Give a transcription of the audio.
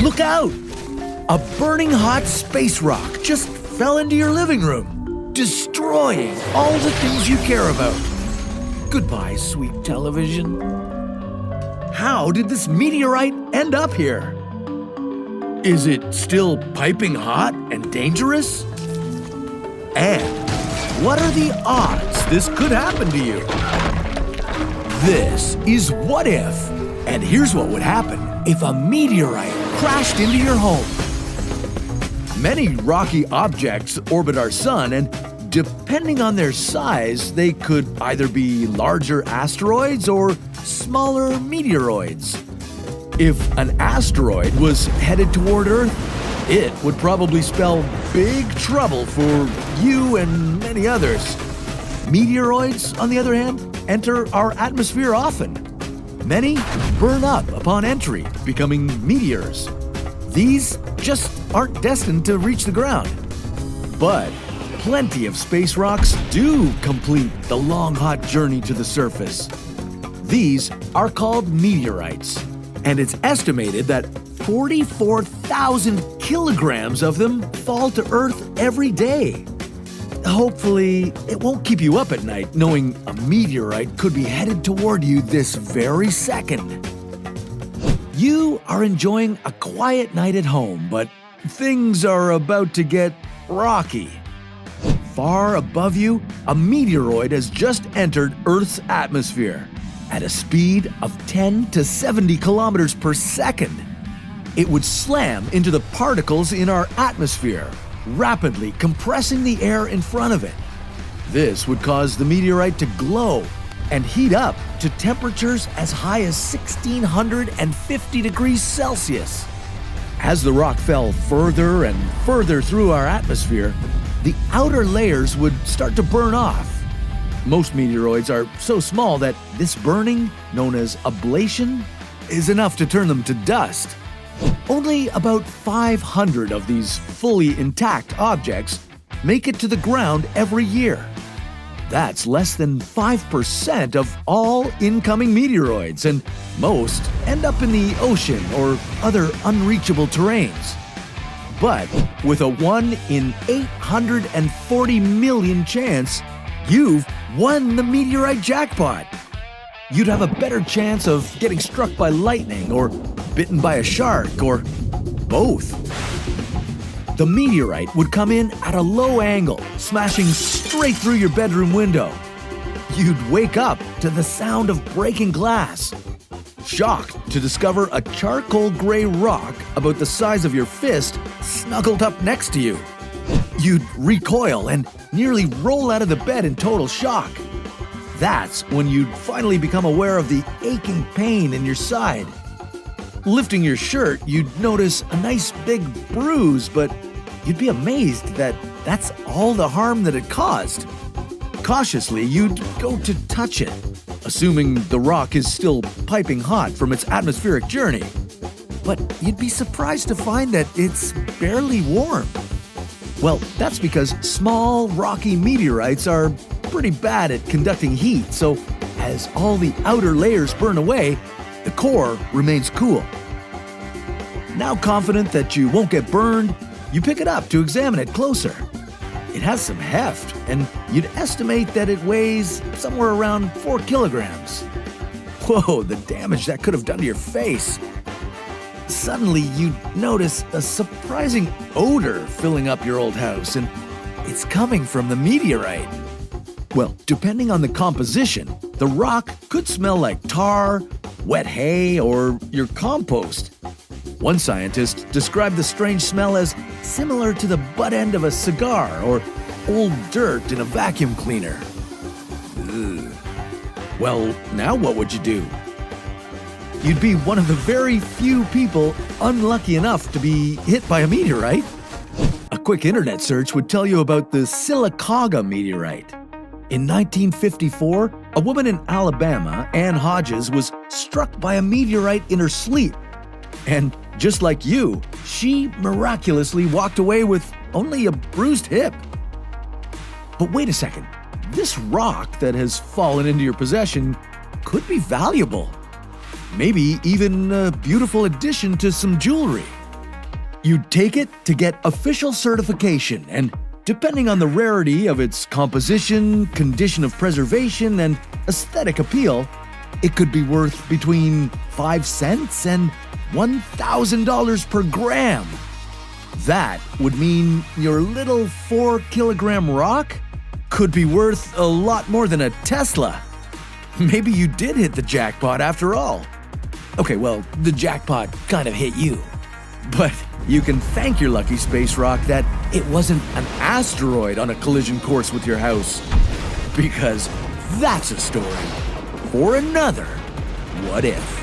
Look out! A burning hot space rock just fell into your living room, destroying all the things you care about. Goodbye, sweet television. How did this meteorite end up here? Is it still piping hot and dangerous? And what are the odds this could happen to you? This is What If, and here's what would happen if a meteorite crashed into your home. Many rocky objects orbit our sun, and depending on their size, they could either be larger asteroids or smaller meteoroids. If an asteroid was headed toward Earth, it would probably spell big trouble for you and many others. Meteoroids, on the other hand, enter our atmosphere often. Many burn up upon entry, becoming meteors. These just aren't destined to reach the ground. But plenty of space rocks do complete the long, hot journey to the surface. These are called meteorites, and it's estimated that 44,000 kilograms of them fall to Earth every day. Hopefully, it won't keep you up at night knowing a meteorite could be headed toward you this very second. You are enjoying a quiet night at home, but things are about to get rocky. Far above you, a meteoroid has just entered Earth's atmosphere at a speed of 10 to 70 kilometers per second. It would slam into the particles in our atmosphere, rapidly compressing the air in front of it. This would cause the meteorite to glow and heat up to temperatures as high as 1,650 degrees Celsius. As the rock fell further and further through our atmosphere, the outer layers would start to burn off. Most meteoroids are so small that this burning, known as ablation, is enough to turn them to dust. Only about 500 of these fully intact objects make it to the ground every year. That's less than 5% of all incoming meteoroids, and most end up in the ocean or other unreachable terrains. But with a 1 in 840 million chance, you've won the meteorite jackpot. You'd have a better chance of getting struck by lightning or bitten by a shark or both. The meteorite would come in at a low angle, smashing straight through your bedroom window. You'd wake up to the sound of breaking glass, shocked to discover a charcoal gray rock about the size of your fist snuggled up next to you. You'd recoil and nearly roll out of the bed in total shock. That's when you'd finally become aware of the aching pain in your side. Lifting your shirt, you'd notice a nice big bruise, but you'd be amazed that that's all the harm that it caused. Cautiously, you'd go to touch it, assuming the rock is still piping hot from its atmospheric journey. But you'd be surprised to find that it's barely warm. Well, that's because small, rocky meteorites are pretty bad at conducting heat, so as all the outer layers burn away, the core remains cool. Now confident that you won't get burned, you pick it up to examine it closer. It has some heft, and you'd estimate that it weighs somewhere around 4 kilograms. Whoa, the damage that could have done to your face. Suddenly, you'd notice a surprising odor filling up your old house, and it's coming from the meteorite. Well, depending on the composition, the rock could smell like tar, wet hay, or your compost. One scientist described the strange smell as similar to the butt end of a cigar or old dirt in a vacuum cleaner. Ugh. Well, now what would you do? You'd be one of the very few people unlucky enough to be hit by a meteorite. A quick internet search would tell you about the Silicoga Meteorite. In 1954, a woman in Alabama, Ann Hodges, was struck by a meteorite in her sleep. And just like you, she miraculously walked away with only a bruised hip. But wait a second, this rock that has fallen into your possession could be valuable. Maybe even a beautiful addition to some jewelry. You'd take it to get official certification, and depending on the rarity of its composition, condition of preservation, and aesthetic appeal, it could be worth between 5 cents and $1,000 per gram. That would mean your little 4-kilogram rock could be worth a lot more than a Tesla. Maybe you did hit the jackpot after all. Okay, well, the jackpot kind of hit you. But you can thank your lucky space rock that it wasn't an asteroid on a collision course with your house. Because that's a story for another What If.